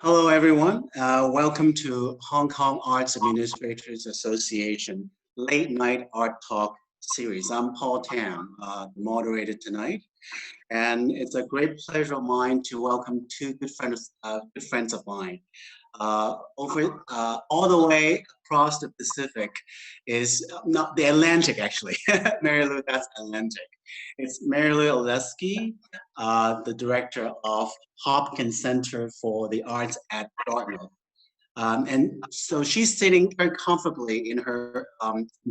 Hello, everyone. Welcome to Hong Kong Arts Administrators Association Late Night Art Talk series. I'm Paul Tam, the moderator tonight, and it's a great pleasure of mine to welcome two good friends of mine. Over all the way across the Pacific is not the Atlantic, actually. Mary Lou, that's Atlantic. It's Mary Lou Aleskie, the director of Hopkins Center for the Arts at Dartmouth. And so she's sitting very comfortably in her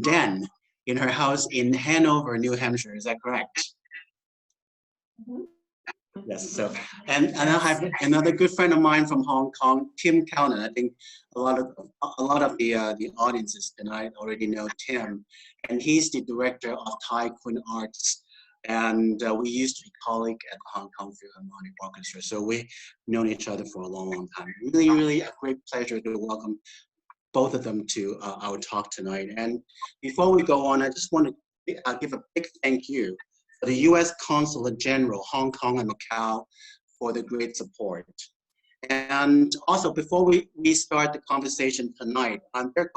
den in her house in Hanover, New Hampshire. Is that correct? Mm-hmm. Yes. So, and I have another good friend of mine from Hong Kong, Tim Calnin. I think a lot of the audiences tonight already know Tim, and he's the director of Kwun Arts. And we used to be colleagues at the Hong Kong Philharmonic Orchestra. So we've known each other for a long, long time. Really, really a great pleasure to welcome both of them to our talk tonight. And before we go on, I just want to give a big thank you for the U.S. Consulate General, Hong Kong and Macau, for the great support. And also, before we start the conversation tonight, there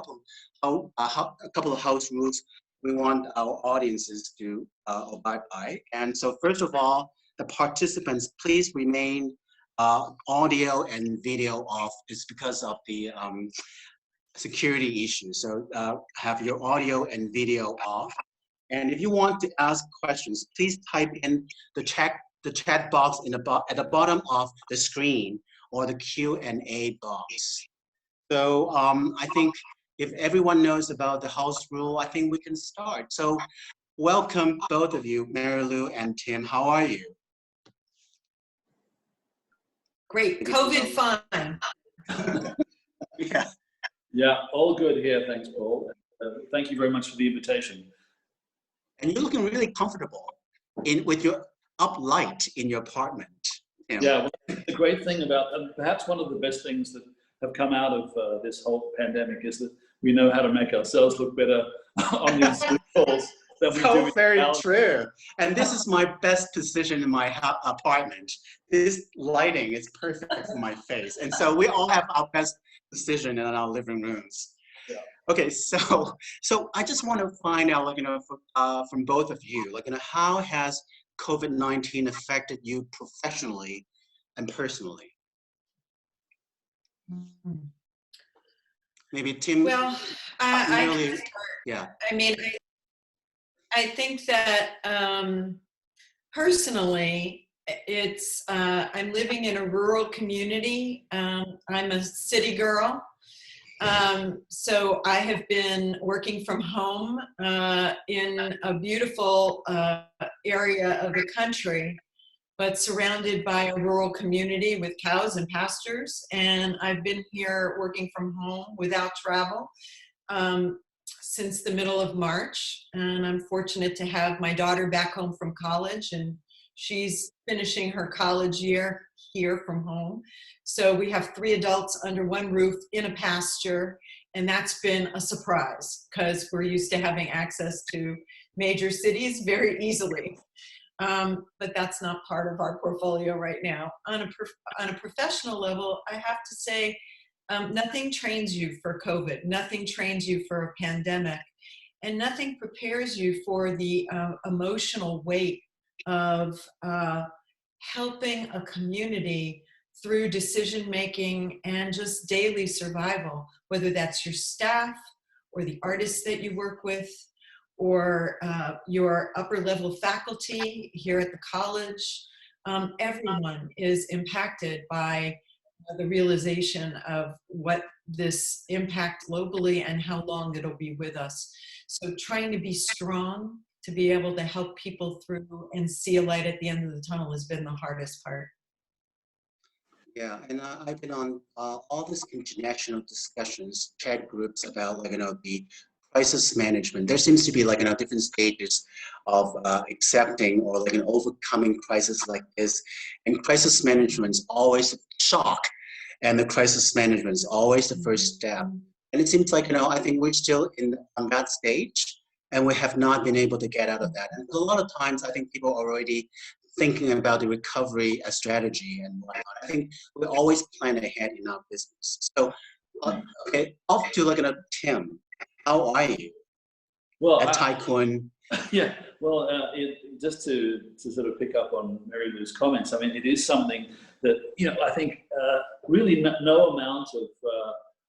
are a couple of house rules we want our audiences to abide by. And so first of all, the participants, please remain audio and video off. It's because of the security issues. So have your audio and video off. And if you want to ask questions, please type in the chat box at the bottom of the screen or the Q&A box. So I think if everyone knows about the house rule, I think we can start. So welcome both of you, Mary Lou and Tim. How are you? Great, COVID fine. Yeah, all good here, thanks, Paul. Thank you very much for the invitation. And you're looking really comfortable with your up light in your apartment. Tim. Yeah, well, the great thing about, perhaps one of the best things that have come out of this whole pandemic is that we know how to make ourselves look better on these calls. So very true. And this is my best position in my apartment. This lighting is perfect for my face. And so we all have our best position in our living rooms. Yeah. Okay, so I just want to find out, from both of you, how has COVID-19 affected you professionally and personally? Mm-hmm. Maybe Tim. Well, I mean, I think that personally, it's I'm living in a rural community. I'm a city girl, so I have been working from home in a beautiful area of the country, but surrounded by a rural community with cows and pastures. And I've been here working from home without travel since the middle of March. And I'm fortunate to have my daughter back home from college, and she's finishing her college year here from home. So we have 3 adults under one roof in a pasture, and that's been a surprise because we're used to having access to major cities very easily. But that's not part of our portfolio right now. On a professional level, I have to say, nothing trains you for COVID, nothing trains you for a pandemic, and nothing prepares you for the emotional weight of helping a community through decision-making and just daily survival, whether that's your staff or the artists that you work with, or your upper-level faculty here at the college. Everyone is impacted by the realization of what this impact globally and how long it'll be with us. So trying to be strong, to be able to help people through and see a light at the end of the tunnel has been the hardest part. Yeah, and I've been on all these international discussions, chat groups about the crisis management. There seems to be different stages of accepting or overcoming crisis like this. And crisis management is always a shock, and the crisis management is always the first step. And it seems I think we're still on that stage, and we have not been able to get out of that. And a lot of times I think people are already thinking about the recovery strategy and whatnot. I think we always plan ahead in our business. So, okay, off to looking at Tim. How are you? Well, at Kwun? Yeah, well, just to sort of pick up on Mary Lou's comments, I mean, it is something that, I think really no amount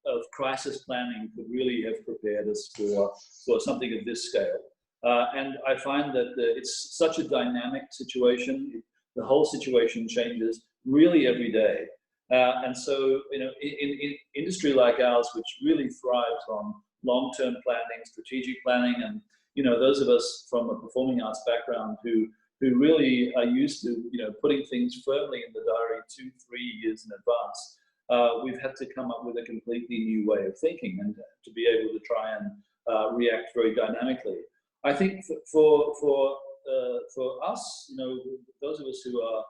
of crisis planning could really have prepared us for something of this scale. And I find that it's such a dynamic situation. The whole situation changes really every day. And so, in industry like ours, which really thrives on long-term planning, strategic planning, and those of us from a performing arts background who really are used to putting things firmly in the diary 2-3 years in advance, we've had to come up with a completely new way of thinking and to be able to try and react very dynamically. I think for us, those of us who are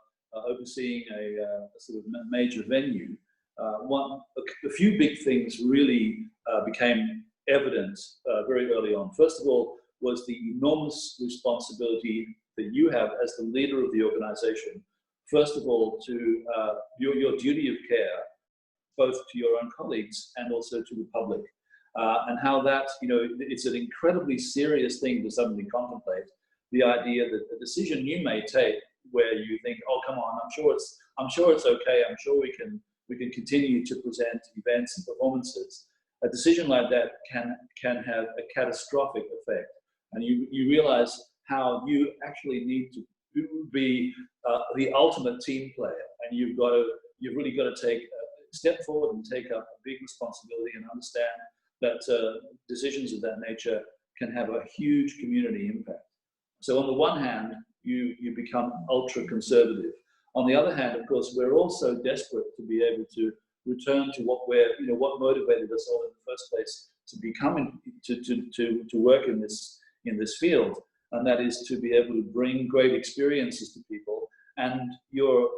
overseeing a sort of major venue, a few big things really became evident very early on. First of all, was the enormous responsibility that you have as the leader of the organization. First of all, to your duty of care, both to your own colleagues and also to the public. And how that, it's an incredibly serious thing to suddenly contemplate. The idea that a decision you may take where you think, oh, come on, I'm sure it's okay. I'm sure we can continue to present events and performances. A decision like that can have a catastrophic effect. And you realize how you actually need to be the ultimate team player. And you've really got to take a step forward and take up a big responsibility and understand that decisions of that nature can have a huge community impact. So on the one hand, you become ultra conservative. On the other hand, of course, we're also desperate to be able to return to what motivated us all in the first place to become to work in this field, and that is to be able to bring great experiences to people. And you're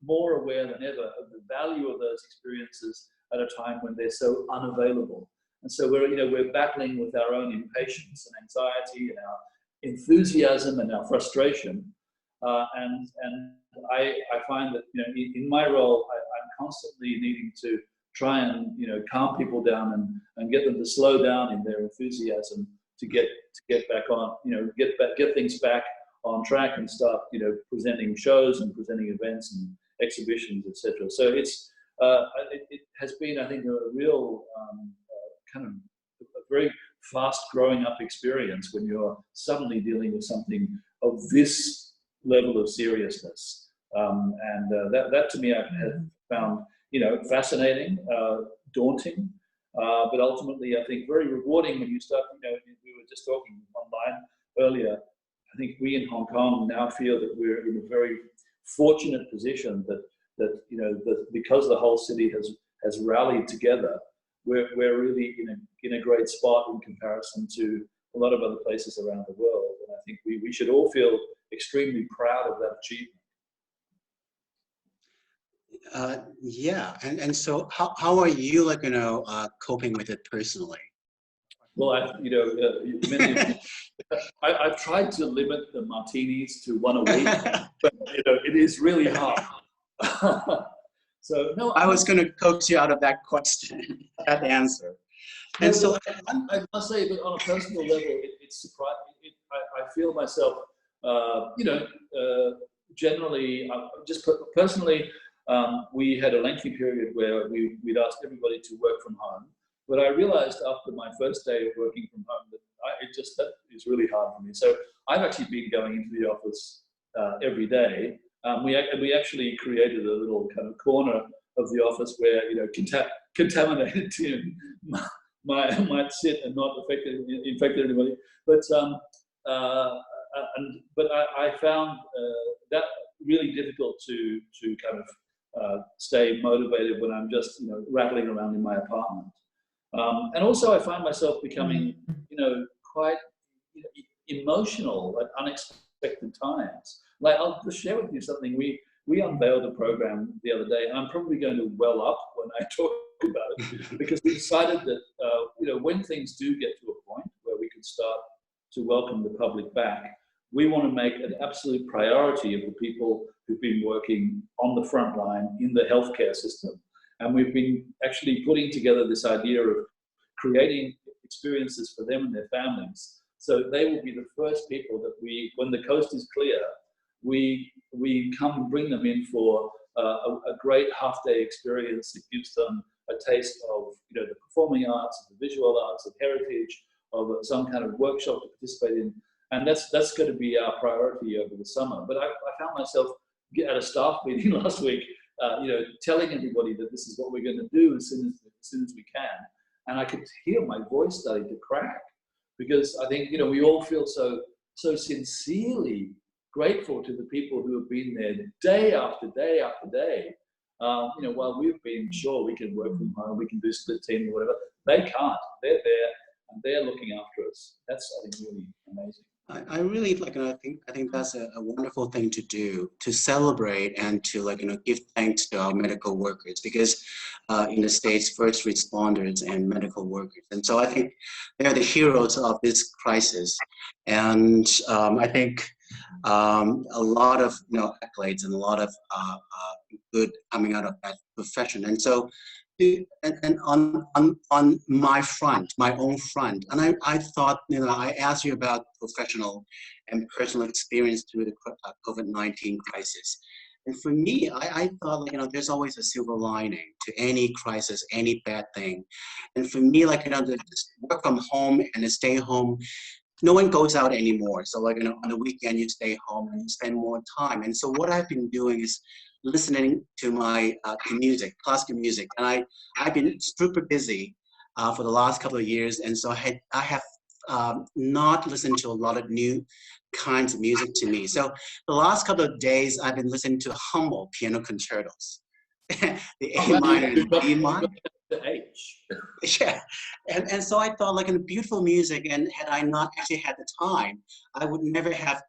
more aware than ever of the value of those experiences at a time when they're so unavailable. And so we're battling with our own impatience and anxiety and our enthusiasm and our frustration. And I find that in my role, I'm constantly needing to try and calm people down and get them to slow down in their enthusiasm to get back on, get things back on track and start presenting shows and presenting events and exhibitions, etc. So it has been, I think, a real kind of a very fast growing up experience when you're suddenly dealing with something of this level of seriousness. That to me I have found fascinating, daunting, but ultimately I think very rewarding when you start, we were just talking online earlier. I think we in Hong Kong now feel that we're in a very fortunate position that because the whole city has rallied together, we're really in a great spot in comparison to a lot of other places around the world. And I think we should all feel extremely proud of that achievement. Yeah, and so how are you coping with it personally? Well, I've tried to limit the martinis to one a week, but it is really hard. So no, I was going to coax you out of that question, that answer. And so I must say that on a personal level, it's surprising. I feel myself, generally, just personally, we had a lengthy period where we'd asked everybody to work from home. But I realized after my first day of working from home that that is really hard for me. So I've actually been going into the office every day. We actually created a little kind of corner of the office where contaminated Tim might sit and not infect anybody. But I found that really difficult to kind of stay motivated when I'm just rattling around in my apartment. And also I find myself becoming quite emotional at unexpected times. Like, I'll just share with you something. We unveiled a program the other day, and I'm probably going to well up when I talk about it, because we decided that when things do get to a point where we can start to welcome the public back, we want to make an absolute priority of the people who've been working on the front line in the healthcare system. And we've been actually putting together this idea of creating experiences for them and their families. So they will be the first people that we, when the coast is clear, we come and bring them in for a great half-day experience that gives them a taste of, you know, the performing arts, the visual arts, of heritage, of some kind of workshop to participate in. And that's going to be our priority over the summer. But I found myself at a staff meeting last week, you know, telling everybody that this is what we're going to do as soon as we can. And I could hear my voice starting to crack, because I think, you know, we all feel so sincerely grateful to the people who have been there day after day after day. You know, while we've been sure we can work from home, we can do split team or whatever, they can't. They're there and they're looking after us. That's, I think, really amazing. I really like, and I think that's a wonderful thing to do, to celebrate and to, like, you know, give thanks to our medical workers, because in the States, first responders and medical workers. And so I think they're the heroes of this crisis. And I think a lot of, you know, accolades and a lot of good coming out of that profession. And so, and on my front, my own front, and I thought, you know, I asked you about professional and personal experience through the COVID-19 crisis. And for me, I thought, like, you know, there's always a silver lining to any crisis, any bad thing. And for me, like, you know, to work from home and to stay home, no one goes out anymore. So, like, you know, on the weekend, you stay home and you spend more time. And so what I've been doing is listening to my to music, classical music. And I've been super busy for the last couple of years. And so I have not listened to a lot of new kinds of music to me. So the last couple of days, I've been listening to humble piano concertos. The A minor and B minor. The H. Yeah, and so I thought, like, in beautiful music, and had I not actually had the time, I would never have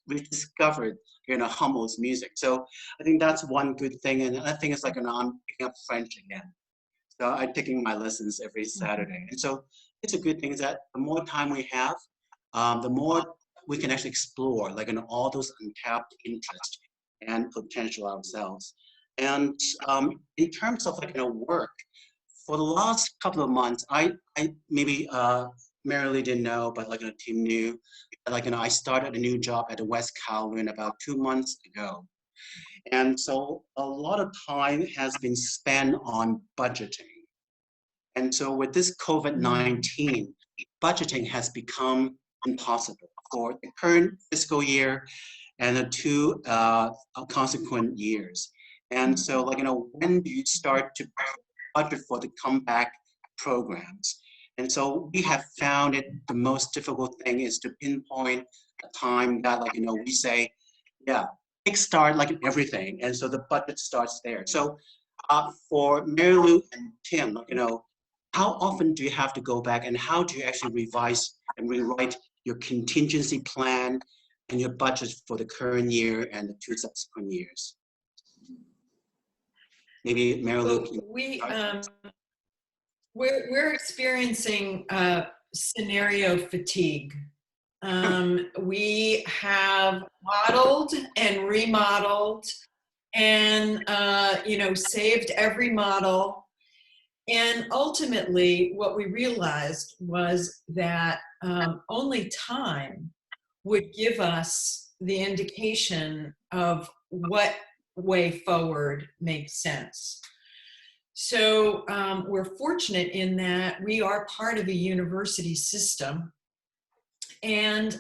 rediscovered, you know, Hummel's music. So I think that's one good thing. And another thing is, like, you know, I'm picking up French again. So I'm taking my lessons every Saturday. And so it's a good thing is that the more time we have, the more we can actually explore, like, you know, all those untapped interests and potential ourselves. And in terms of, like, you know, work, for the last couple of months, I maybe Marilee didn't know, but, like, you know, Tim knew, like, you know, I started a new job at the West Kowloon about 2 months ago. And so a lot of time has been spent on budgeting. And so with this COVID-19, budgeting has become impossible for the current fiscal year and the 2 consequent years. And so, like, you know, when do you start to budget for the comeback programs? And so we have found it the most difficult thing is to pinpoint a time that, like, you know, we say, yeah, kickstart, like, everything. And so the budget starts there. So for Marilee and Tim, like, you know, how often do you have to go back and how do you actually revise and rewrite your contingency plan and your budget for the current year and the 2 subsequent years? Maybe Marilee. So we're experiencing scenario fatigue. We have modeled and remodeled and you know, saved every model. And ultimately, what we realized was that only time would give us the indication of what way forward makes sense. So we're fortunate in that we are part of a university system. And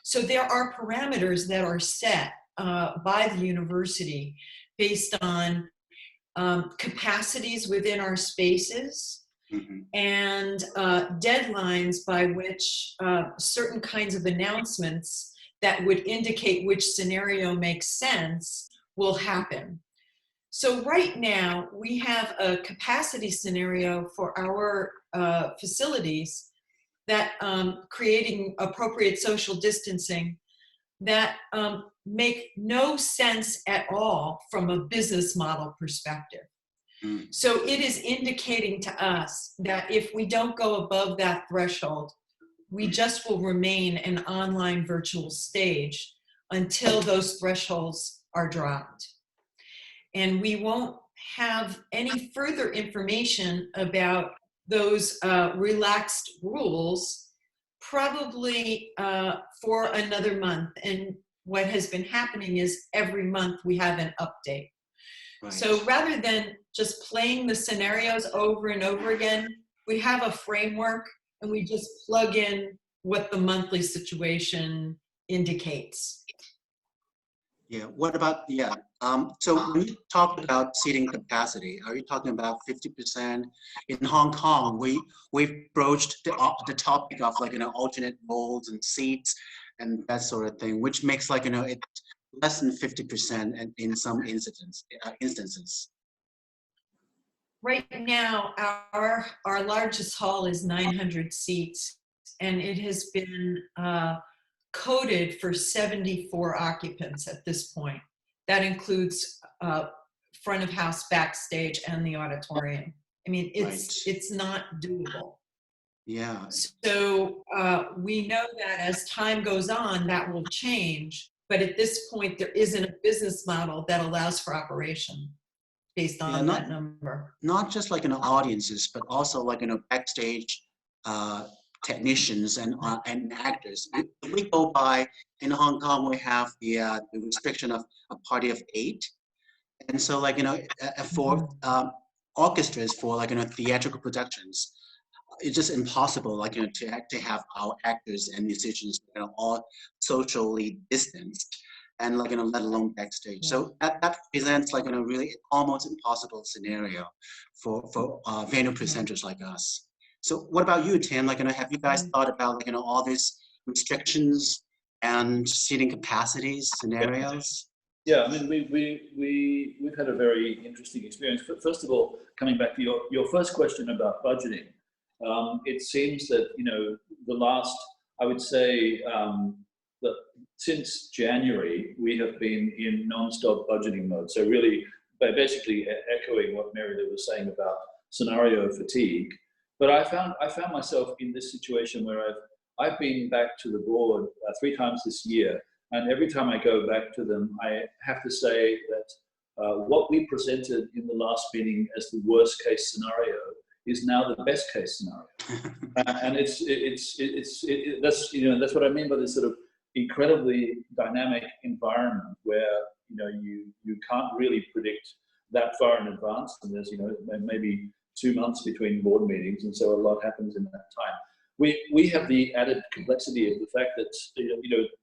so there are parameters that are set by the university based on capacities within our spaces, and deadlines by which certain kinds of announcements that would indicate which scenario makes sense will happen. So right now we have a capacity scenario for our facilities that creating appropriate social distancing that make no sense at all from a business model perspective. So it is indicating to us that if we don't go above that threshold, we just will remain an online virtual stage until those thresholds are dropped. And we won't have any further information about those relaxed rules probably for another month. And what has been happening is every month we have an update. Right. So rather than just playing the scenarios over and over again, we have a framework and we just plug in what the monthly situation indicates. Yeah, what about, so when you talk about seating capacity, are you talking about 50%? In Hong Kong, we've broached the topic of like, alternate roles and seats and that sort of thing, which makes like, it less than 50% in some instances. Right now, our largest hall is 900 seats, and it has been coded for 74 occupants at this point. That includes front of house, backstage, and the auditorium. I mean, it's not doable. Yeah. So we know that as time goes on, that will change. But at this point, there isn't a business model that allows for operation based on that number. Not just like audiences, but also like backstage technicians and actors. If we go by in Hong Kong, we have the restriction of a party of 8, and so like for orchestras for like theatrical productions, it's just impossible like to have our actors and musicians all socially distanced and like let alone backstage. So that presents like a really almost impossible scenario for venue presenters like us. So what about you, Tim? Like have you guys thought about like all these restrictions and seating capacities scenarios? Yeah, I mean we've had a very interesting experience. First of all, coming back to your first question about budgeting. It seems that, the last, I would say, that since January, we have been in non-stop budgeting mode. So really, basically echoing what Mary Lou was saying about scenario fatigue. But I found myself in this situation where I've been back to the board 3 times this year, and every time I go back to them, I have to say that what we presented in the last meeting as the worst case scenario is now the best case scenario, and that's what I mean by this sort of incredibly dynamic environment where you can't really predict that far in advance, and there's maybe 2 months between board meetings, and so a lot happens in that time. We have the added complexity of the fact that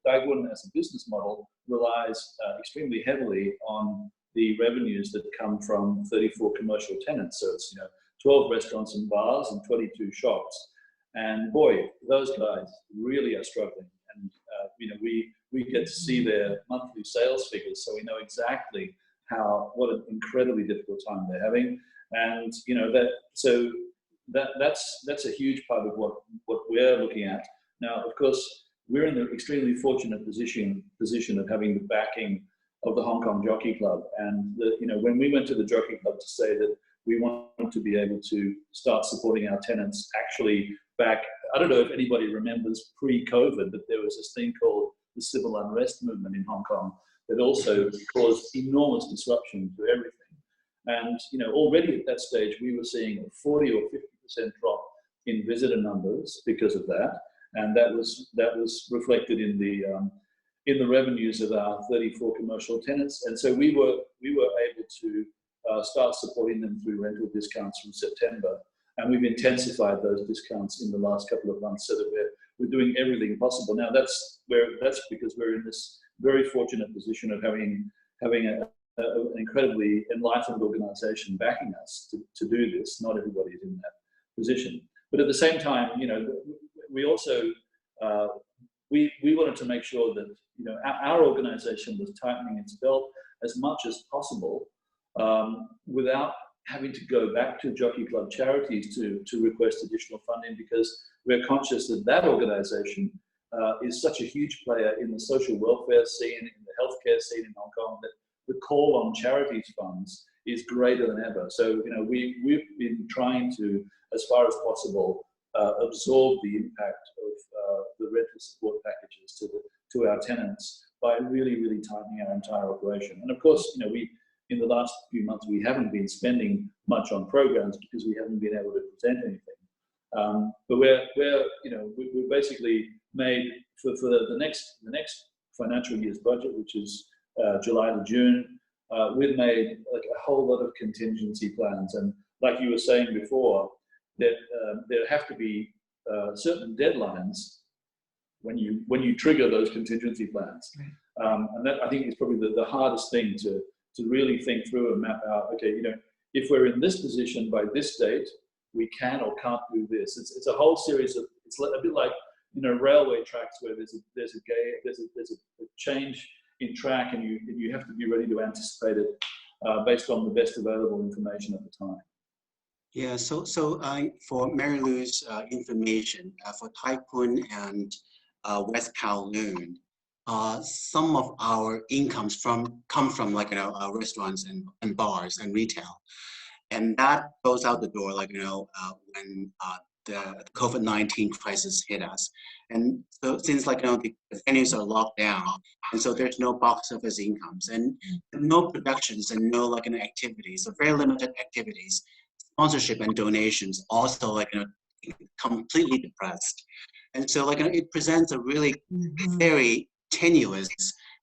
Kwun as a business model relies extremely heavily on the revenues that come from 34 commercial tenants. So it's 12 restaurants and bars and 22 shops, and boy, those guys really are struggling. And we get to see their monthly sales figures, so we know exactly what an incredibly difficult time they're having. And that's a huge part of what we're looking at now. Of course, we're in the extremely fortunate position of having the backing of the Hong Kong Jockey Club, and when we went to the Jockey Club to say that we wanted to be able to start supporting our tenants actually back, I don't know if anybody remembers pre-COVID, but there was this thing called the civil unrest movement in Hong Kong that also caused enormous disruption to everything. And already at that stage, we were seeing a 40 or 50% drop in visitor numbers because of that, and that was reflected in the revenues of our 34 commercial tenants. And so we were able to start supporting them through rental discounts from September, and we've intensified those discounts in the last couple of months so that we're doing everything possible. Now that's because we're in this very fortunate position of having an incredibly enlightened organization backing us to do this. Not everybody is in that position, but at the same time, we also we wanted to make sure that our organization was tightening its belt as much as possible, without having to go back to Jockey Club charities to request additional funding, because we're conscious that organization is such a huge player in the social welfare scene, in the healthcare scene in Hong Kong, that the call on charities funds is greater than ever. So we've been trying to, as far as possible, absorb the impact of the rental support packages to our tenants by really, really tightening our entire operation. And of course, you know, in the last few months, we haven't been spending much on programs because we haven't been able to present anything. But we're basically made for the next financial year's budget, which is July to June. We've made like a whole lot of contingency plans, and like you were saying before, that there have to be certain deadlines when you trigger those contingency plans, and that I think is probably the hardest thing to really think through and map out. Okay, you know, if we're in this position by this date, we can or can't do this. It's a whole series of, it's a bit like, you know, railway tracks where there's a change in track, and you have to be ready to anticipate it based on the best available information at the time. Yeah, so for Mary Lou's information, for Kwun and West Kowloon, some of our incomes come from, like, you know, restaurants and bars and retail, and that goes out the door, like, you know, when the COVID-19 crisis hit us. And so since, like, you know, the venues are locked down, and so there's no box office incomes and no productions and no, like, you know, activities, so very limited activities. Sponsorship and donations also, like, you know, completely depressed. And so, like, you know, it presents a really very tenuous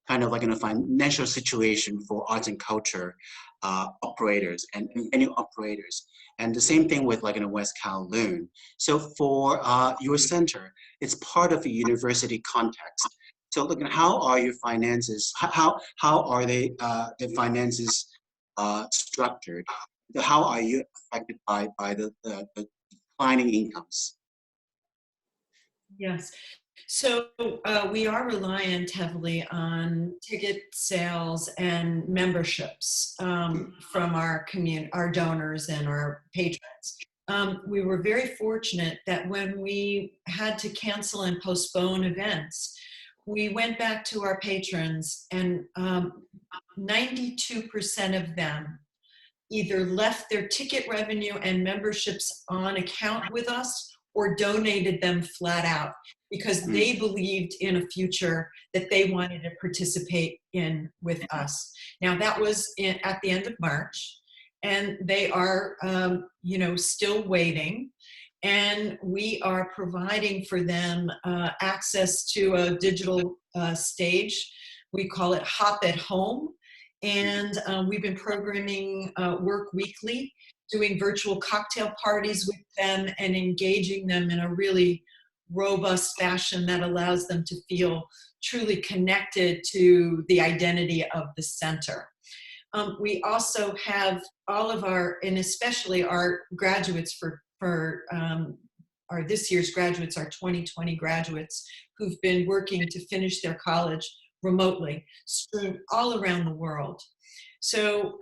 kind of, like, you know, financial situation for arts and culture operators and venue operators. And the same thing with, like, you know, West Kowloon. So for your center, it's part of a university context. So, look, how are your finances? How are they the finances structured? How are you affected by the declining incomes? Yes. So we are reliant heavily on ticket sales and memberships from our donors and our patrons. We were very fortunate that when we had to cancel and postpone events, we went back to our patrons, and 92% of them either left their ticket revenue and memberships on account with us or donated them flat out, because they believed in a future that they wanted to participate in with us. Now, that was at the end of March, and they are you know, still waiting, and we are providing for them access to a digital stage. We call it Hop at Home, and we've been programming Work Weekly, doing virtual cocktail parties with them and engaging them in a really robust fashion that allows them to feel truly connected to the identity of the center. We also have all of our, and especially our graduates for our this year's graduates, our 2020 graduates, who've been working to finish their college remotely, strewn all around the world. So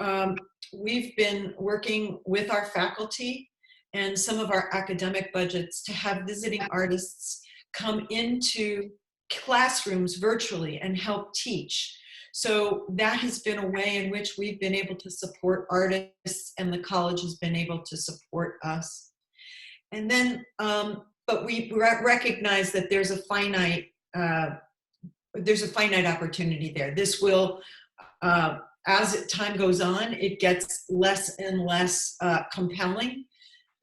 we've been working with our faculty and some of our academic budgets to have visiting artists come into classrooms virtually and help teach. So that has been a way in which we've been able to support artists, and the college has been able to support us. And then, but we recognize that there's a finite opportunity there. This will, as time goes on, it gets less and less compelling,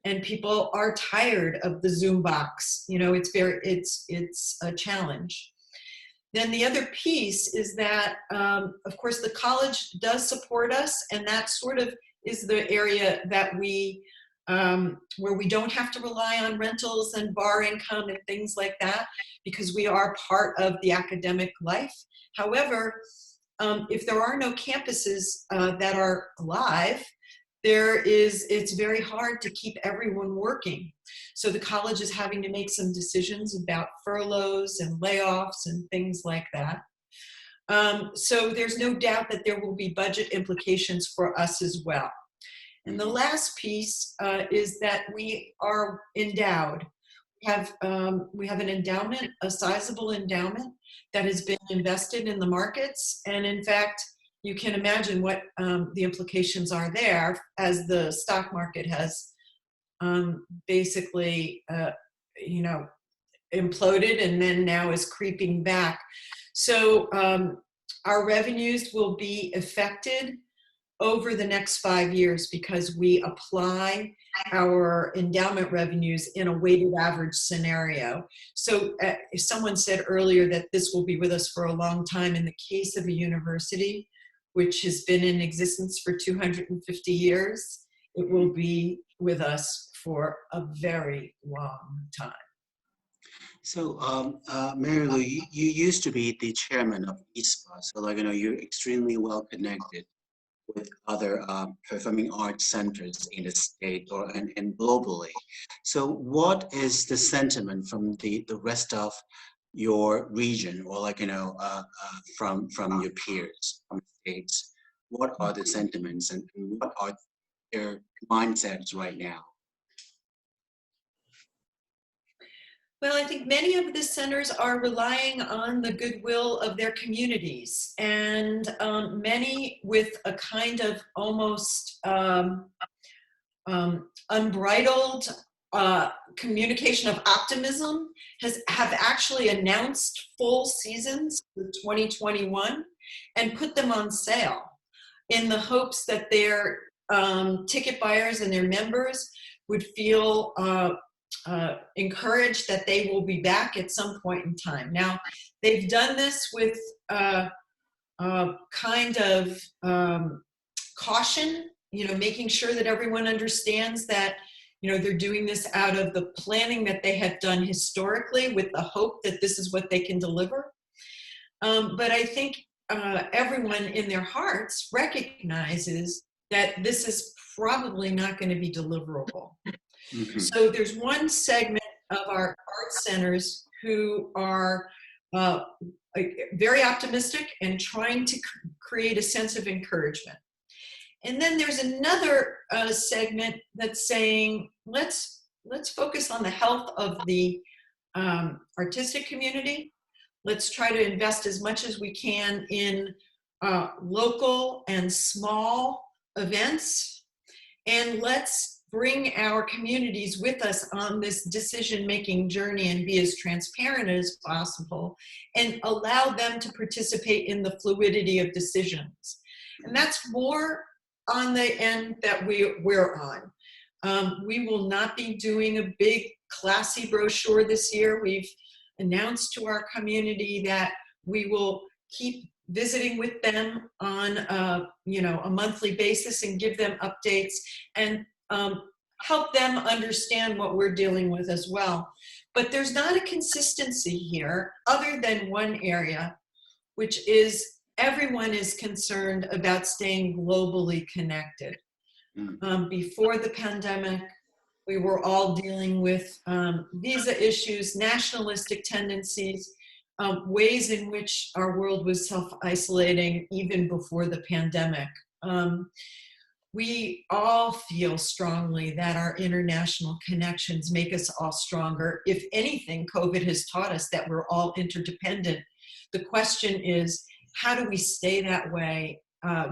and people are tired of the Zoom box. You know, it's a challenge. Then the other piece is that, of course, the college does support us, and that sort of is the area that we, where we don't have to rely on rentals and bar income and things like that, because we are part of the academic life. However, if there are no campuses that are alive, it's very hard to keep everyone working. So the college is having to make some decisions about furloughs and layoffs and things like that. So there's no doubt that there will be budget implications for us as well. And the last piece is that we are endowed. We have an endowment, a sizable endowment that has been invested in the markets. And in fact, you can imagine what the implications are there, as the stock market has basically you know, imploded and then now is creeping back. So our revenues will be affected over the next 5 years because we apply our endowment revenues in a weighted average scenario. So someone said earlier that this will be with us for a long time. In the case of a university, which has been in existence for 250 years, it will be with us for a very long time. So, Mary Lou, you used to be the chairman of ISPA, so like, you know, you're extremely well connected with other performing arts centers in the state and globally. So what is the sentiment from the rest of your region, or like, you know, from your peers, from states? What are the sentiments and what are their mindsets right now? Well, I think many of the centers are relying on the goodwill of their communities, and many with a kind of almost unbridled communication of optimism have actually announced full seasons for 2021 and put them on sale in the hopes that their ticket buyers and their members would feel encouraged that they will be back at some point in time. Now, they've done this with kind of caution, you know, making sure that everyone understands that, you know, they're doing this out of the planning that they have done historically with the hope that this is what they can deliver. But I think everyone in their hearts recognizes that this is probably not going to be deliverable. Mm-hmm. So there's one segment of our art centers who are very optimistic and trying to create a sense of encouragement. And then there's another segment that's saying, let's focus on the health of the artistic community. Let's try to invest as much as we can in local and small events, and let's bring our communities with us on this decision-making journey and be as transparent as possible and allow them to participate in the fluidity of decisions. And that's more on the end that we're on. We will not be doing a big classy brochure this year. We've announced to our community that we will keep visiting with them on a monthly basis and give them updates and help them understand what we're dealing with as well. But there's not a consistency here other than one area, which is everyone is concerned about staying globally connected. Before the pandemic, we were all dealing with visa issues, nationalistic tendencies, ways in which our world was self-isolating even before the pandemic. We all feel strongly that our international connections make us all stronger. If anything, COVID has taught us that we're all interdependent. The question is, how do we stay that way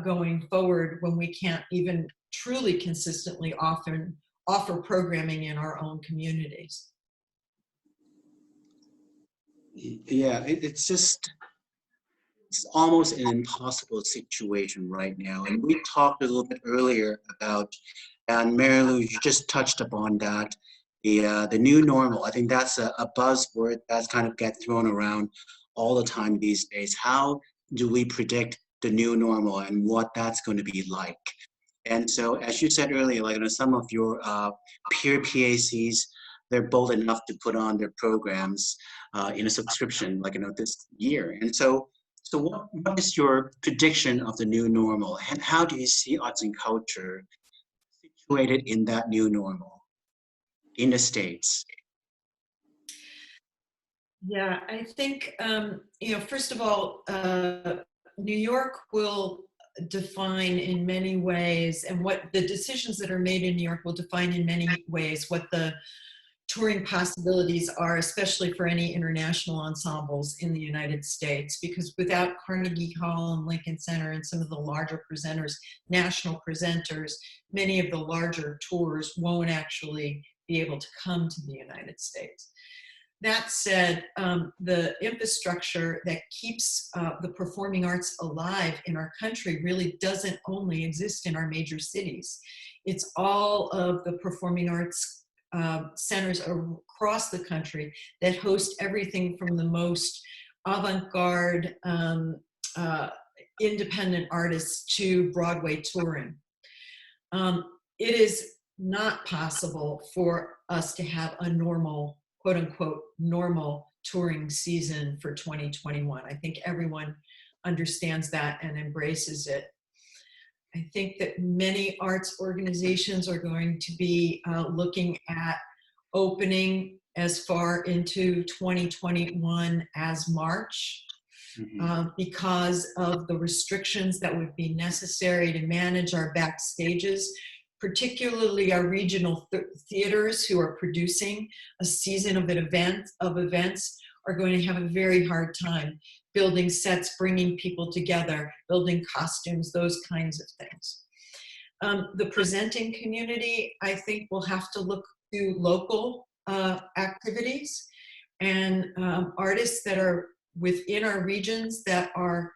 going forward when we can't even truly consistently offer programming in our own communities? Yeah, it's almost an impossible situation right now. And we talked a little bit earlier about, and Mary Lou, you just touched upon that, the new normal. I think that's a buzzword that's kind of get thrown around all the time these days. How do we predict the new normal and what that's going to be like? And so, as you said earlier, like, you know, some of your peer PACs, they're bold enough to put on their programs in a subscription, like, you know, this year. And so what is your prediction of the new normal, and how do you see arts and culture situated in that new normal in the States? Yeah, I think, first of all, New York will define in many ways, and what the decisions that are made in New York will define in many ways what the touring possibilities are, especially for any international ensembles in the United States, because without Carnegie Hall and Lincoln Center and some of the larger presenters, national presenters, many of the larger tours won't actually be able to come to the United States. That said, the infrastructure that keeps the performing arts alive in our country really doesn't only exist in our major cities. It's all of the performing arts centers across the country that host everything from the most avant-garde independent artists to Broadway touring. It is not possible for us to have a normal, quote unquote, normal touring season for 2021. I think everyone understands that and embraces it. I think that many arts organizations are going to be looking at opening as far into 2021 as March, because of the restrictions that would be necessary to manage our backstages, particularly our regional theaters who are producing a season of events are going to have a very hard time building sets, bringing people together, building costumes, those kinds of things. The presenting community, I think, will have to look to local activities and artists that are within our regions that are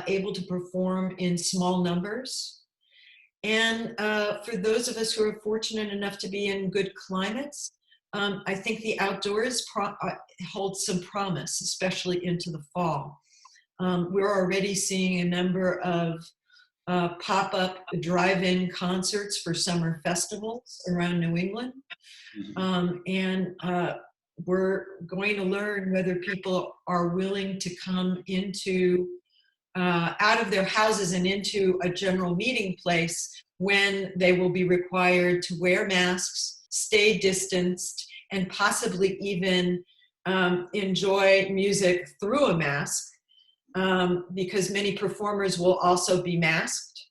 able to perform in small numbers. And for those of us who are fortunate enough to be in good climates, I think the outdoors holds some promise, especially into the fall. We're already seeing a number of pop-up drive-in concerts for summer festivals around New England. And we're going to learn whether people are willing to come into out of their houses and into a general meeting place when they will be required to wear masks, stay distanced, and possibly even enjoy music through a mask, because many performers will also be masked.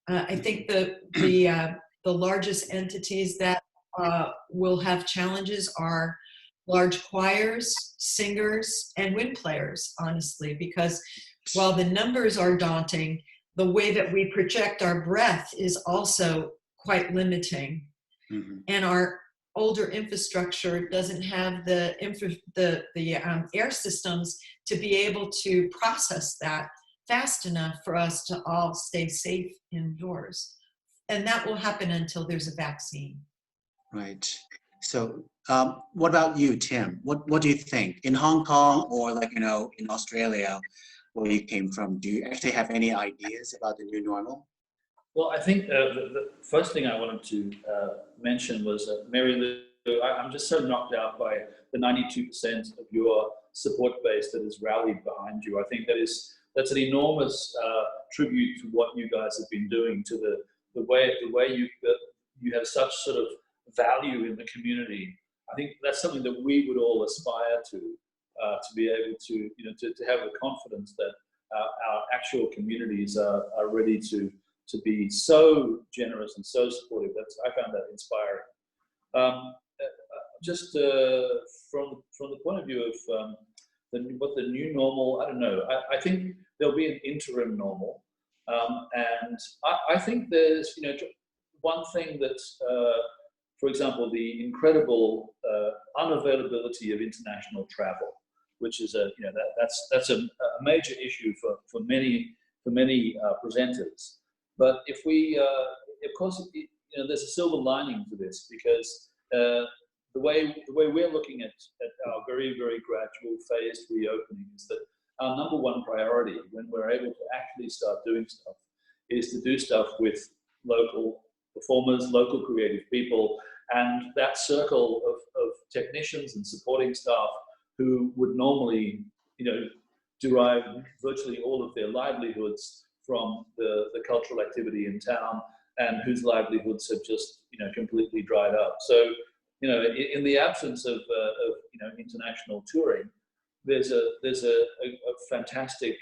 I think the largest entities that will have challenges are large choirs, singers, and wind players, honestly, because while the numbers are daunting, the way that we project our breath is also quite limiting. And our older infrastructure doesn't have the air systems to be able to process that fast enough for us to all stay safe indoors. And that will happen until there's a vaccine. Right. So what about you, Tim? What do you think? In Hong Kong or in Australia, where you came from, do you actually have any ideas about the new normal? Well, I think the first thing I wanted to mention was Mary Lou, I'm just so knocked out by the 92% of your support base that has rallied behind you. I think that's an enormous tribute to what you guys have been doing, to the way you have such sort of value in the community. I think that's something that we would all aspire to be able to have the confidence that our actual communities are ready to be so generous and so supportive. I found that inspiring. Just from the point of view of what the new normal, I don't know. I think there'll be an interim normal, and I think there's one thing that, for example, the incredible unavailability of international travel, which is that's a major issue for many presenters. But if we, of course, there's a silver lining to this, because the way we're looking at our very, very gradual phased reopening is that our number one priority when we're able to actually start doing stuff is to do stuff with local performers, local creative people, and that circle of technicians and supporting staff who would normally, derive virtually all of their livelihoods from the cultural activity in town, and whose livelihoods have just, completely dried up. So, in the absence of international touring, there's a fantastic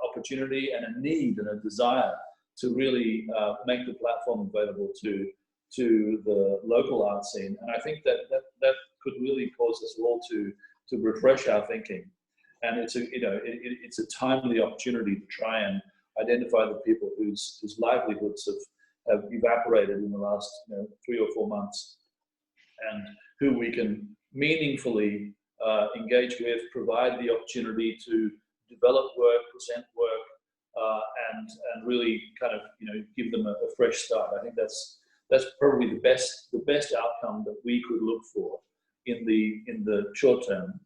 opportunity and a need and a desire to really make the platform available to the local art scene. And I think that could really cause us all to refresh our thinking. And it's a timely opportunity to try and identify the people whose livelihoods have evaporated in the last 3 or 4 months. and who we can meaningfully engage with, provide the opportunity to develop work, present work, and really kind of give them a fresh start. I think that's probably the best outcome that we could look for in the short term.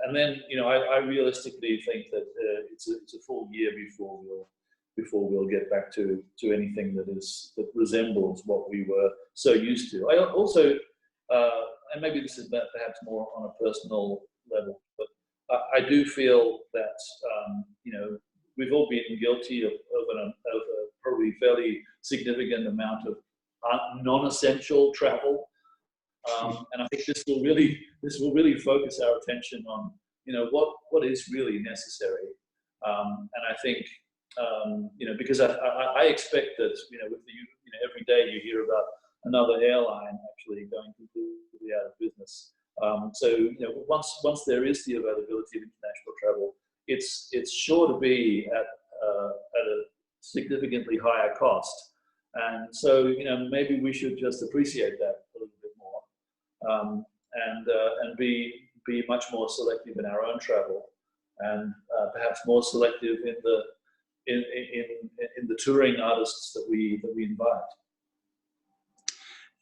And then I realistically think that it's a full year before we'll get back to anything that resembles what we were so used to. I also, and maybe this is perhaps more on a personal level, but I do feel that we've all been guilty of a probably fairly significant amount of non-essential travel, and I think this will really focus our attention on what is really necessary, and I think because I expect that with every day you hear about another airline actually going completely out of business. So once there is the availability of international travel, it's sure to be at a significantly higher cost, and so maybe we should just appreciate that a little bit more, and be much more selective in our own travel, and perhaps more selective in the touring artists that we invite.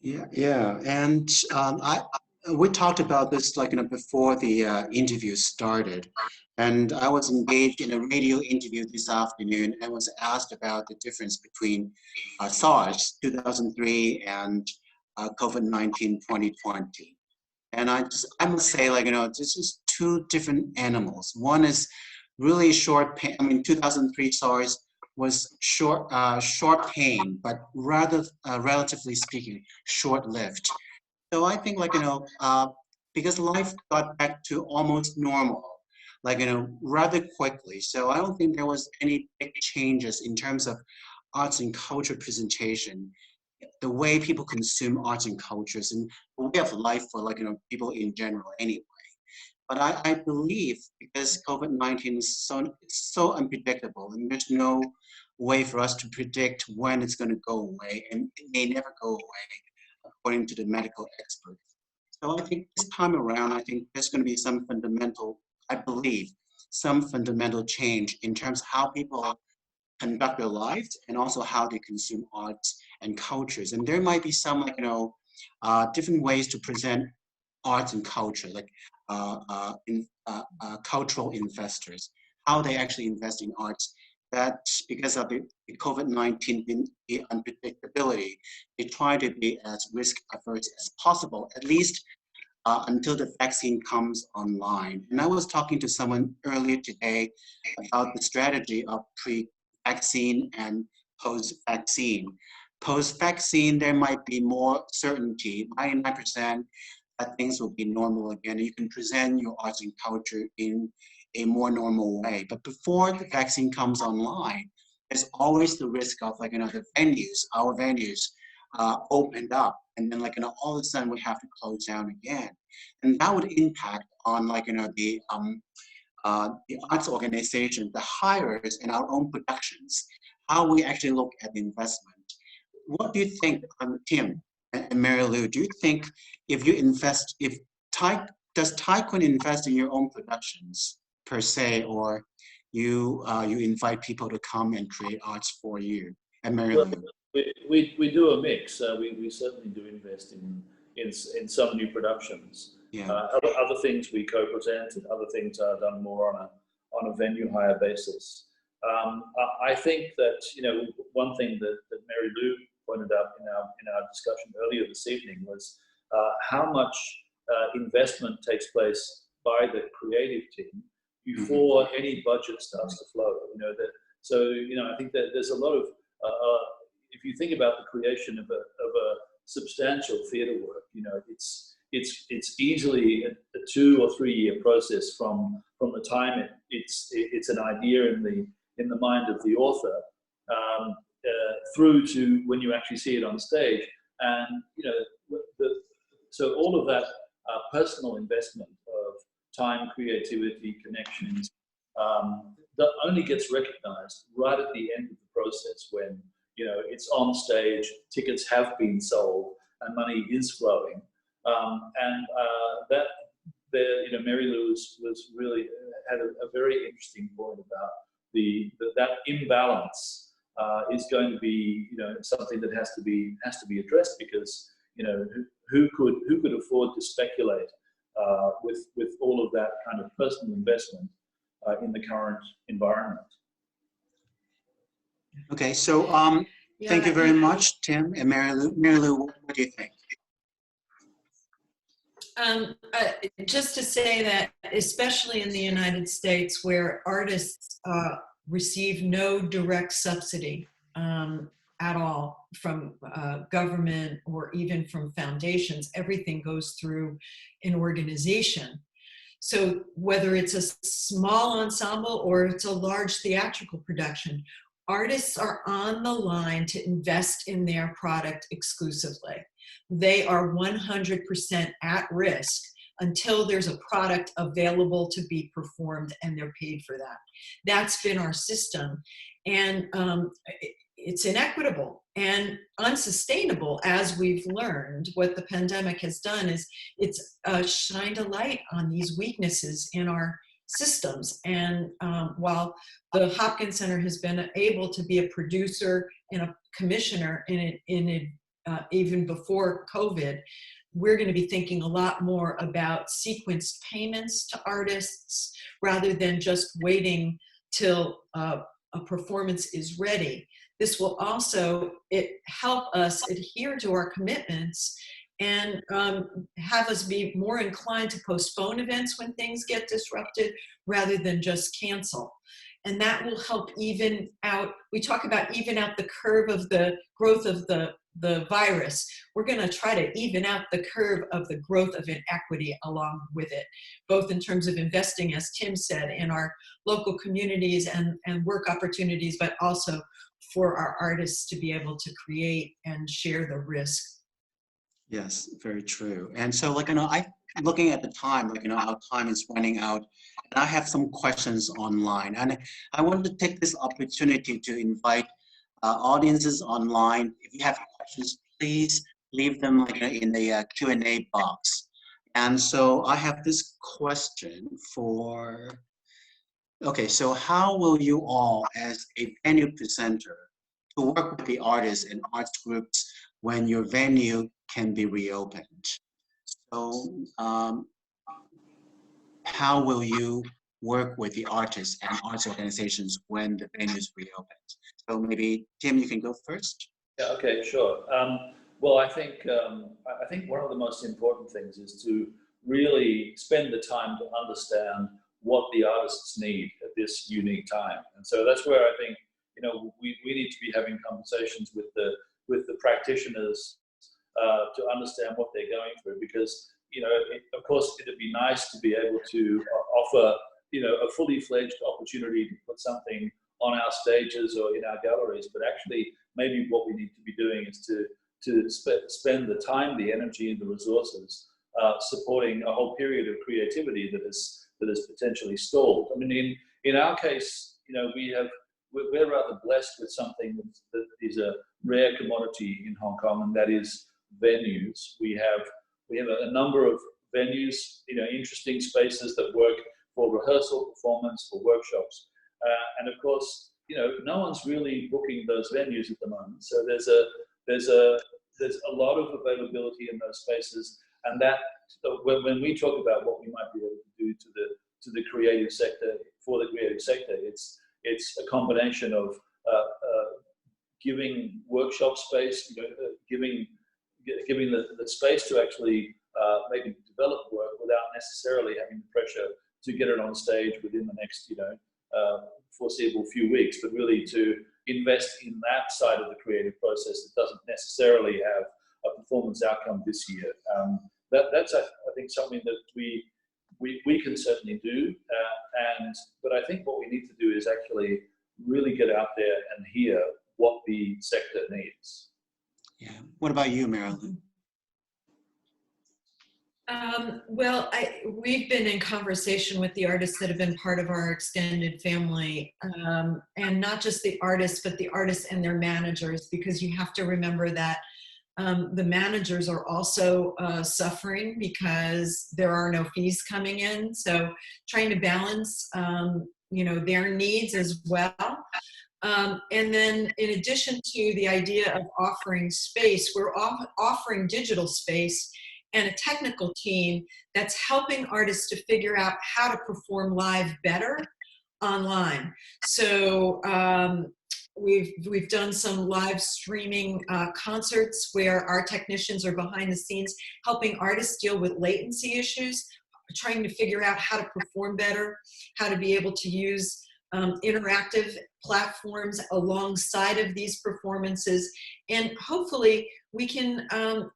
Yeah, and we talked about this before the interview started, and I was engaged in a radio interview this afternoon and was asked about the difference between SARS 2003 and COVID-19 2020. And I must say, this is two different animals. One is really short pain. I mean, 2003 SARS was short pain, but rather, relatively speaking, short-lived. So I think, because life got back to almost normal, rather quickly. So I don't think there was any big changes in terms of arts and culture presentation, the way people consume arts and cultures, and the way of life for people in general anyway. But I believe because COVID-19 is so unpredictable, and there's no way for us to predict when it's going to go away, and it may never go away, according to the medical experts. So I think this time around, I think there's going to be some fundamental change in terms of how people conduct their lives and also how they consume arts and cultures. And there might be some different ways to present arts and culture, cultural investors, how they actually invest in arts. That because of the COVID-19, the unpredictability, they try to be as risk averse as possible, at least until the vaccine comes online. And I was talking to someone earlier today about the strategy of pre-vaccine and post-vaccine. Post-vaccine, there might be more certainty, 99% that things will be normal again. You can present your arts and culture in a more normal way. But before the vaccine comes online, there's always the risk of our venues opened up, and then all of a sudden we have to close down again. And that would impact on the arts organization, the hires, and our own productions, how we actually look at the investment. What do you think, Tim and Mary Lou, do you think if you invest, does Kwun invest in your own productions per se, or you invite people to come and create arts for you? And Mary Lou? We do a mix. We certainly do invest in some new productions. Yeah. Other things we co-present, and other things are done more on a venue hire basis. I think that one thing that Mary Lou pointed out in our discussion earlier this evening was how much investment takes place by the creative team before any budget starts to flow. I think that there's a lot of if you think about the creation of a substantial theatre work, it's easily a 2 or 3 year process from the time it's an idea in the mind of the author through to when you actually see it on stage, and so all of that personal investment of time, creativity, connections that only gets recognized right at the end of the process it's on stage, tickets have been sold, and money is flowing. Mary Lou was really had a very interesting point about that imbalance is going to be something that has to be addressed, because who could afford to speculate with all of that kind of personal investment in the current environment. Okay, so thank you very much, Tim and Mary Lou. Mary Lou, what do you think? Just to say that, especially in the United States, where artists receive no direct subsidy at all from government or even from foundations, everything goes through an organization. So whether it's a small ensemble or it's a large theatrical production, artists are on the line to invest in their product exclusively. They are 100% at risk until there's a product available to be performed and they're paid for that. That's been our system. And it's inequitable and unsustainable, as we've learned. What the pandemic has done is it's shined a light on these weaknesses in our systems. And while the Hopkins Center has been able to be a producer and a commissioner in it even before COVID, we're going to be thinking a lot more about sequenced payments to artists rather than just waiting till a performance is ready. This will also help us adhere to our commitments and have us be more inclined to postpone events when things get disrupted rather than just cancel. And that will help even out. We talk about even out the curve of the growth of the virus. We're going to try to even out the curve of the growth of inequity along with it, both in terms of investing, as Tim said, in our local communities and work opportunities, but also for our artists to be able to create and share the risk. Yes, very true. And so, looking at the time, our time is running out, and I have some questions online, and I wanted to take this opportunity to invite audiences online. If you have questions, please leave them in the Q&A box. And so I have this question for, okay, so how will you all, as a venue presenter, to work with the artists and arts groups when your venue can be reopened? So how will you work with the artists and arts organizations when the venue is reopened? So maybe Tim, you can go first. Yeah. Okay. Sure. Well, I think one of the most important things is to really spend the time to understand what the artists need at this unique time, and so that's where I think we need to be having conversations with the practitioners to understand what they're going through, because of course it'd be nice to be able to offer a fully fledged opportunity to put something on our stages or in our galleries, but actually maybe what we need to be doing is to spend the time, the energy, and the resources supporting a whole period of creativity that is potentially stalled. I mean, in our case, we're rather blessed with something that is a rare commodity in Hong Kong, and that is venues. We have a number of venues, interesting spaces that work for rehearsal, performance, for workshops, and of course, no one's really booking those venues at the moment. So there's a lot of availability in those spaces, and that when we talk about what we might be able to do to the creative sector, for the creative sector, it's a combination of giving workshop space, giving the space to actually maybe develop work without necessarily having the pressure to get it on stage within the next foreseeable few weeks, but really to invest in that side of the creative process that doesn't necessarily have a performance outcome this year. That's I think something that we can certainly do, but I think what we need to do is actually really get out there and hear what the sector needs. Yeah. What about you, Marilyn? Well, we've been in conversation with the artists that have been part of our extended family, and not just the artists, but the artists and their managers, because you have to remember that the managers are also suffering because there are no fees coming in. So trying to balance, their needs as well. And then in addition to the idea of offering space, we're offering digital space and a technical team that's helping artists to figure out how to perform live better online. So we've done some live streaming concerts where our technicians are behind the scenes helping artists deal with latency issues, trying to figure out how to perform better, how to be able to use interactive platforms alongside of these performances. And hopefully we can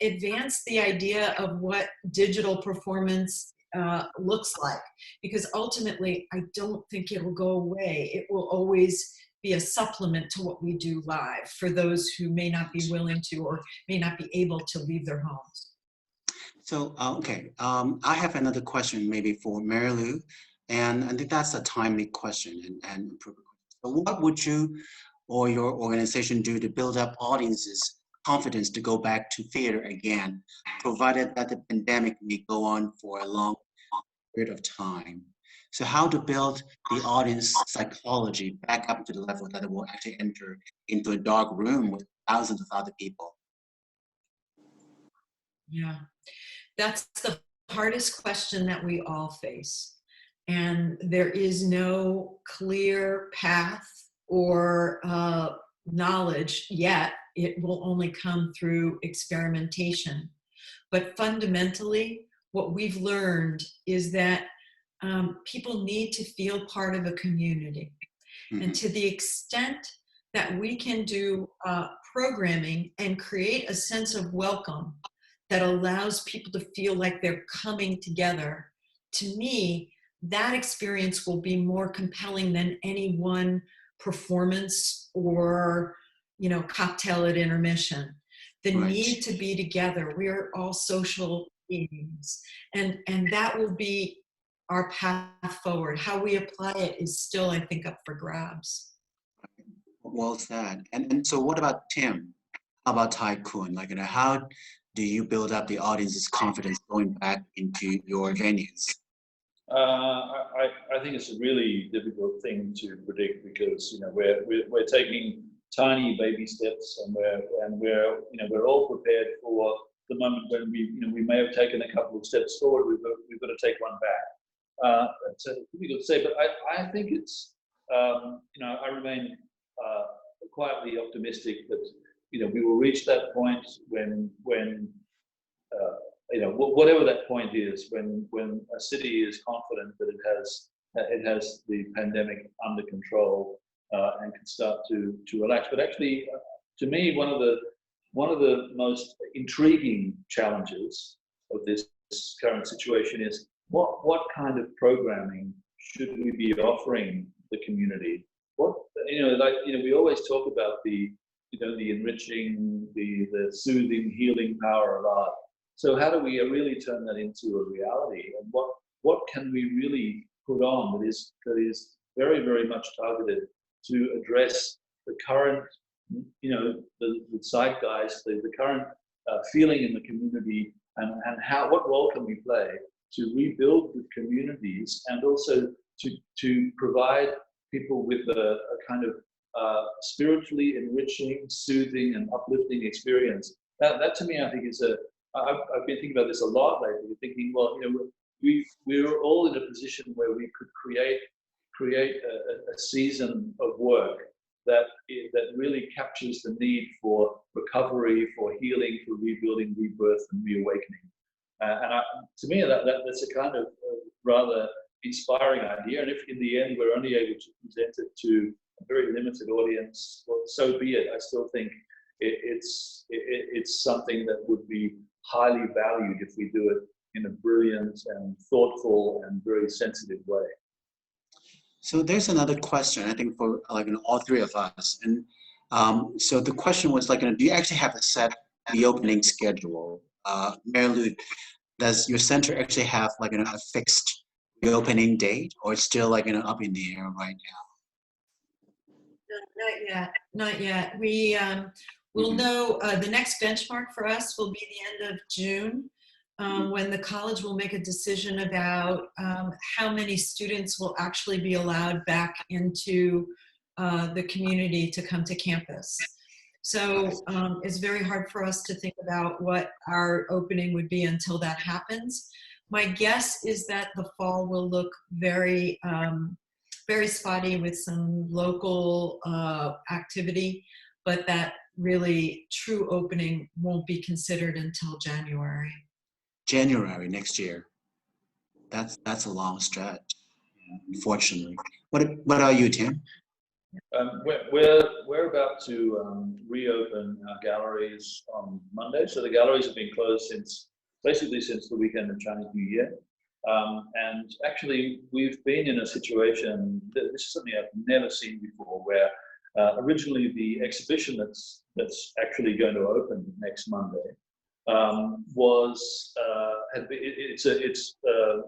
advance the idea of what digital performance looks like, because ultimately I don't think it'll go away. It will always be a supplement to what we do live for those who may not be willing to or may not be able to leave their homes. So, I have another question maybe for Mary Lou, and I think that's a timely question and so what would you or your organization do to build up audiences' confidence to go back to theater again, provided that the pandemic may go on for a long period of time? So how to build the audience psychology back up to the level that it will actually enter into a dark room with thousands of other people? Yeah, that's the hardest question that we all face. And there is no clear path or knowledge yet. It will only come through experimentation. But fundamentally, what we've learned is that people need to feel part of a community. Mm-hmm. And to the extent that we can do programming and create a sense of welcome that allows people to feel like they're coming together, to me, that experience will be more compelling than any one performance or, cocktail at intermission. The need to be together. We are all social beings, and that will be our path forward. How we apply it is still, I think, up for grabs. Well said. And so what about Tim? How about Kwun? How do you build up the audience's confidence going back into your venues? I think it's a really difficult thing to predict because we're taking tiny baby steps and we're all prepared for the moment when we may have taken a couple of steps forward. We've got to take one back. It's difficult to say, but I think it's I remain quietly optimistic that we will reach that point when whatever that point is, when a city is confident that it has the pandemic under control and can start to relax. But actually, to me, one of the most intriguing challenges of this current situation is what kind of programming should we be offering the community? We always talk about the enriching, the soothing, healing power of art. So how do we really turn that into a reality? And what can we really put on that is very, very much targeted to address the current, the zeitgeist, the current feeling in the community, and what role can we play to rebuild the communities and also to provide people with a kind of spiritually enriching, soothing, and uplifting experience. That to me, I think is I've been thinking about this a lot lately. Thinking, well, we're all in a position where we could create a season of work that really captures the need for recovery, for healing, for rebuilding, rebirth, and reawakening. To me, that's a kind of rather inspiring idea. And if in the end we're only able to present it to a very limited audience, well, so be it. I still think it's something that would be highly valued if we do it in a brilliant and thoughtful and very sensitive way. So there's another question, I think, for all three of us. And so the question was do you actually have a set reopening schedule? Mary Lou, does your center actually have like a fixed reopening date, or it's still like up in the air right now? Not yet. We will know the next benchmark for us will be the end of June, when the college will make a decision about how many students will actually be allowed back into the community to come to campus. So it's very hard for us to think about what our opening would be until that happens. My guess is that the fall will look very, very spotty with some local activity, but that really true opening won't be considered until January. January next year. That's a long stretch, unfortunately. What are you, Tim? We're about to reopen our galleries on Monday. So the galleries have been closed basically since the weekend of Chinese New Year. And actually, we've been in a situation that this is something I've never seen before, where originally the exhibition that's actually going to open next Monday it's a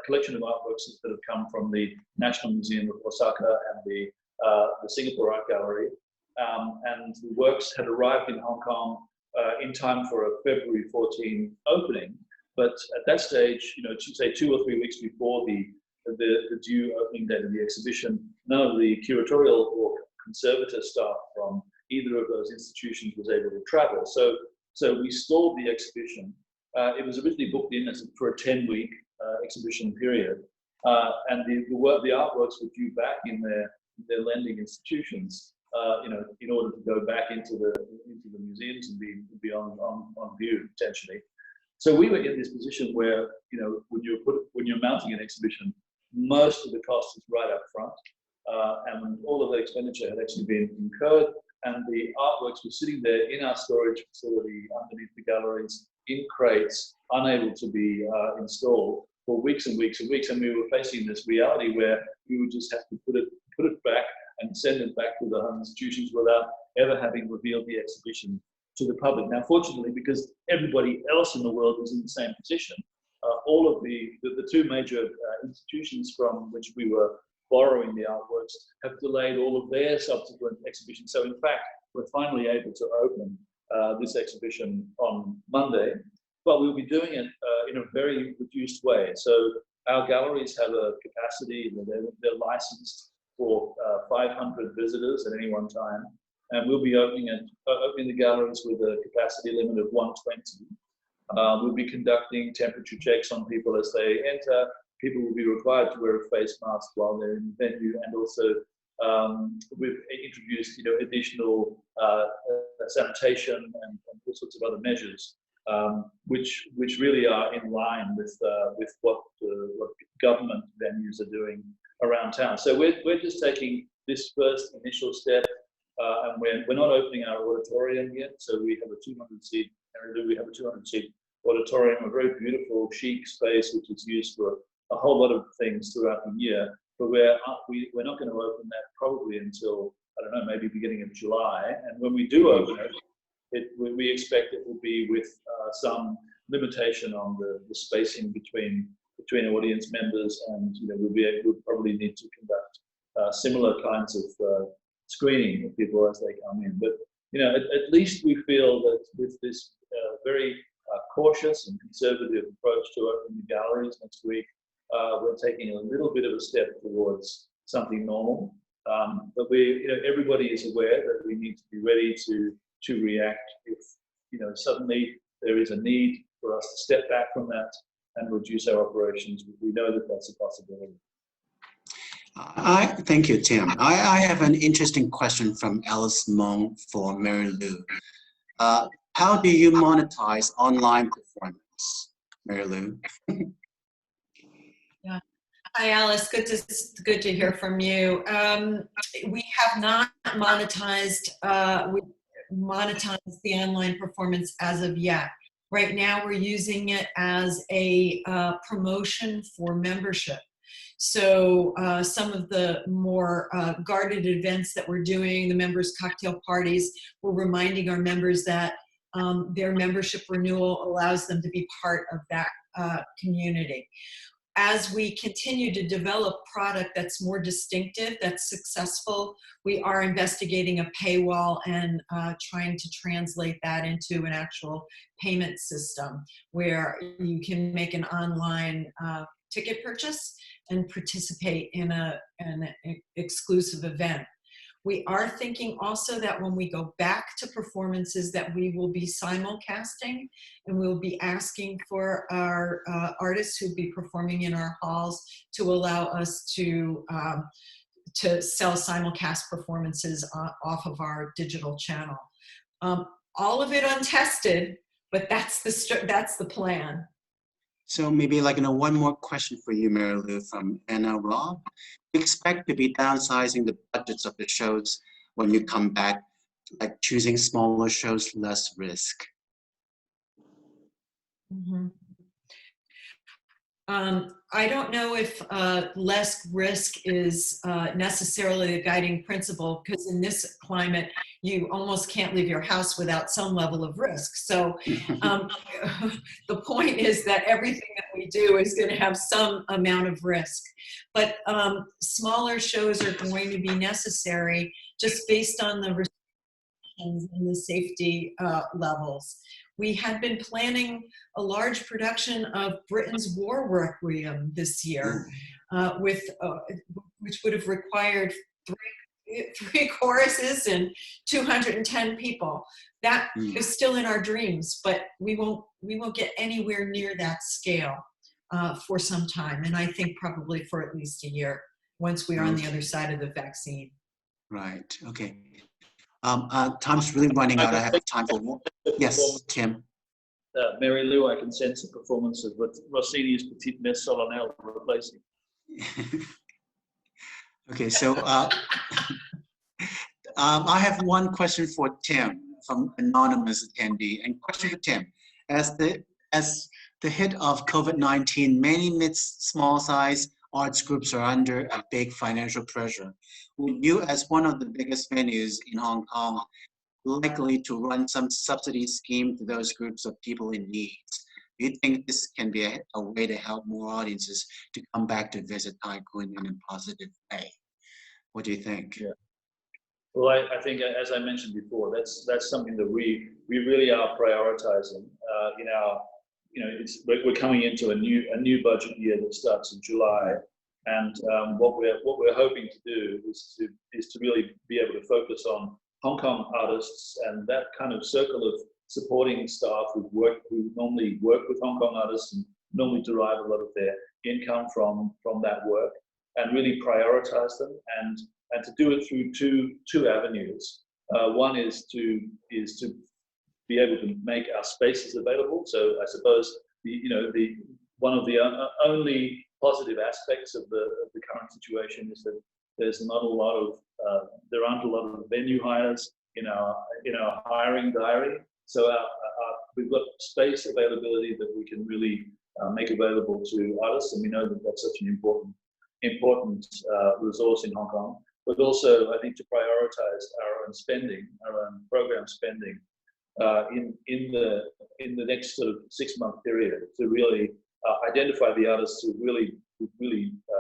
collection of artworks that have come from the National Museum of Osaka and the Singapore Art Gallery, and the works had arrived in Hong Kong in time for a February 14 opening. But at that stage, say 2 or 3 weeks before the due opening date of the exhibition, none of the curatorial or conservator staff from either of those institutions was able to travel. So we stalled the exhibition. It was originally booked in for a 10-week exhibition period, and the artworks were due back in their lending institutions, in order to go back into the museums and be on view potentially. So we were in this position where, when you're mounting an exhibition, most of the cost is right up front, and all of the expenditure had actually been incurred, and the artworks were sitting there in our storage facility underneath the galleries in crates, unable to be installed for weeks and weeks and weeks. And we were facing this reality where we would just have to put it back and send it back to the home institutions without ever having revealed the exhibition to the public. Now, fortunately, because everybody else in the world was in the same position, all of the two major institutions from which we were borrowing the artworks have delayed all of their subsequent exhibitions. So in fact, we're finally able to open this exhibition on Monday, but we'll be doing it in a very reduced way. So our galleries have a capacity, they're licensed for 500 visitors at any one time, and we'll be opening the galleries with a capacity limit of 120. We'll be conducting temperature checks on people as they enter. People will be required to wear a face mask while they're in the venue, and also we've introduced additional sanitation and all sorts of other measures, which really are in line with what government venues are doing around town. So we're just taking this first initial step, and we're not opening our auditorium yet. So we have a 200-seat. We have a 200-seat auditorium, a very beautiful, chic space which is used for a whole lot of things throughout the year. But we're not going to open that probably until, I don't know, maybe beginning of July. And when we do open it, we expect it will be with some limitation on the spacing between audience members, and we'll probably need to conduct similar kinds of screening of people as they come in. But at least we feel that with this very cautious and conservative approach to opening the galleries next week, we're taking a little bit of a step towards something normal. But everybody is aware that we need to be ready to react if suddenly there is a need for us to step back from that and reduce our operations. We know that that's a possibility. Thank you, Tim. I have an interesting question from Alice Mong for Mary Lou. How do you monetize online performance, Mary Lou? Yeah. Hi, Alice. Good to hear from you. We have not monetized the online performance as of yet. Right now, we're using it as a promotion for membership. So some of the more guarded events that we're doing, the members' cocktail parties, we're reminding our members that their membership renewal allows them to be part of that community. As we continue to develop product that's more distinctive, that's successful, we are investigating a paywall and trying to translate that into an actual payment system where you can make an online ticket purchase and participate in an exclusive event. We are thinking also that when we go back to performances that we will be simulcasting, and we'll be asking for our artists who'll be performing in our halls to allow us to sell simulcast performances off of our digital channel. All of it untested, but that's the plan. So maybe one more question for you, Mary Lou, from Anna Rob. We expect to be downsizing the budgets of the shows when you come back, like choosing smaller shows, less risk. Mm-hmm. I don't know if less risk is necessarily the guiding principle, because in this climate, you almost can't leave your house without some level of risk. So the point is that everything that we do is going to have some amount of risk. But smaller shows are going to be necessary just based on the restrictions and the safety levels. We had been planning a large production of Britain's War Requiem this year, which would have required three choruses and 210 people. That is still in our dreams, but we won't get anywhere near that scale for some time, and I think probably for at least a year once we are on the other side of the vaccine. Right. Okay. Time's really running out. I have time for more. Yes, Tim. Mary Lou, I can sense a performance of Rossini's Petite Messe Solennelle replacing. Okay, so I have one question for Tim from anonymous attendee. And question for Tim: as the hit of COVID-19, many small size arts groups are under a big financial pressure. Would you, as one of the biggest venues in Hong Kong, likely to run some subsidy scheme to those groups of people in need? Do you think this can be a way to help more audiences to come back to visit Kwun in a positive way? What do you think? Yeah. Well, I think, as I mentioned before, that's something that we really are prioritizing in our. We're coming into a new budget year that starts in July, and what we're hoping to do is to really be able to focus on Hong Kong artists and that kind of circle of supporting staff who normally work with Hong Kong artists and normally derive a lot of their income from that work, and really prioritize them and to do it through two avenues. One is to be able to make our spaces available. So I suppose one of the only positive aspects of the current situation is that there aren't a lot of venue hires in our hiring diary. So we've got space availability that we can really make available to artists, and we know that that's such an important resource in Hong Kong. But also, I think, to prioritize our own spending, our own program spending in the next sort of 6-month period, to really identify the artists who really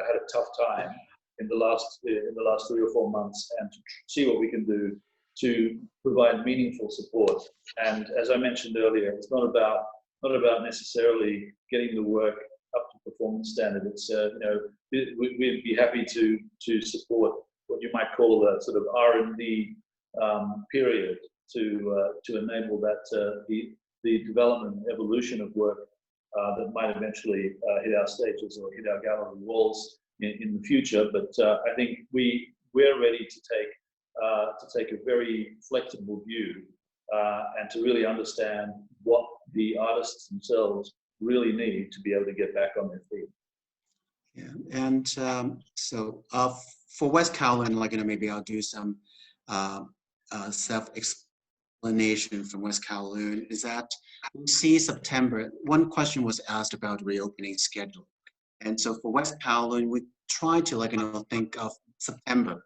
had a tough time in the last 3 or 4 months, and to see what we can do to provide meaningful support. And as I mentioned earlier, it's not about necessarily getting the work up to performance standard. It's we'd be happy to support what you might call a sort of R&D period to enable that the development and evolution of work that might eventually hit our stages or hit our gallery walls in the future. But I think we're ready to take a very flexible view and to really understand what the artists themselves really need to be able to get back on their feet. Yeah, and so for West Kowloon, maybe I'll do some self-explanation from West Kowloon. Is that we see September. One question was asked about reopening schedule, and so for West Kowloon, we try to think of September,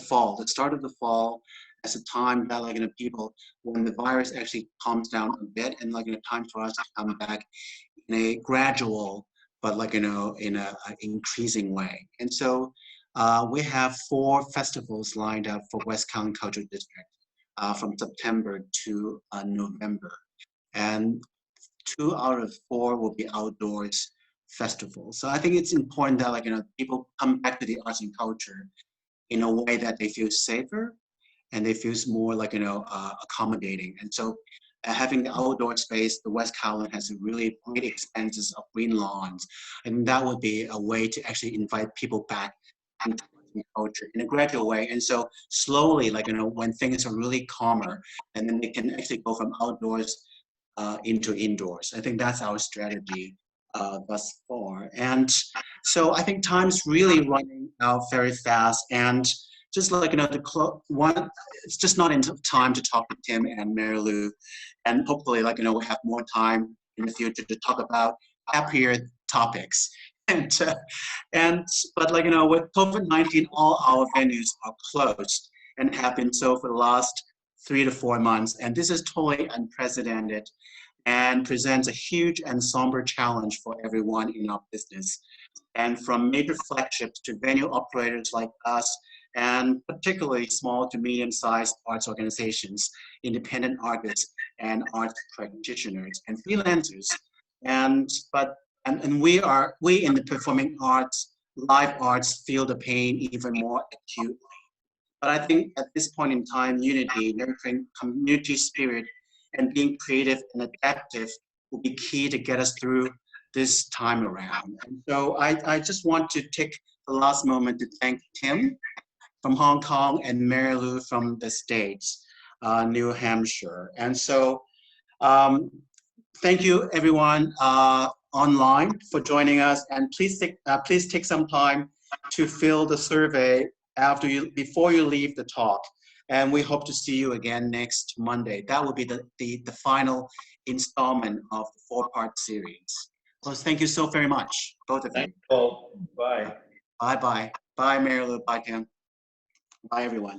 fall, the start of the fall, as a time that like, people, when the virus actually calms down a bit, and like time for us to come back in a gradual, but like in a increasing way. And so we have 4 festivals lined up for West Kowloon Cultural District from September to November, and 2 out of 4 will be outdoors festivals. So I think it's important that like people come back to the arts and culture in a way that they feel safer and they feel more like accommodating. And so having the outdoor space, the West Kowloon has a really great expanses of green lawns, and that would be a way to actually invite people back into culture in a gradual way. And so slowly, like when things are really calmer, and then they can actually go from outdoors into indoors. I think that's our strategy thus far. And so I think time's really running out very fast, and just like it's just not in time to talk to Tim and Mary Lou, and hopefully like we'll have more time in the future to talk about happier topics. But like with COVID-19, all our venues are closed and have been so for the last 3 to 4 months, and this is totally unprecedented and presents a huge and somber challenge for everyone in our business, and from major flagships to venue operators like us, and particularly small to medium-sized arts organizations, independent artists, and arts practitioners and freelancers. And we in the performing arts, live arts, feel the pain even more acutely. But I think at this point in time, unity, nurturing community spirit, and being creative and adaptive will be key to get us through this time around. And so I just want to take the last moment to thank Tim from Hong Kong and Mary Lou from the States, New Hampshire. And so thank you everyone online for joining us, and please take some time to fill the survey before you leave the talk. And we hope to see you again next Monday. That will be the final installment of the 4-part series. So thank you so very much, both of you. Thanks, Paul. Bye. Bye-bye. Bye, Mary Lou. Bye, Tim. Bye, everyone.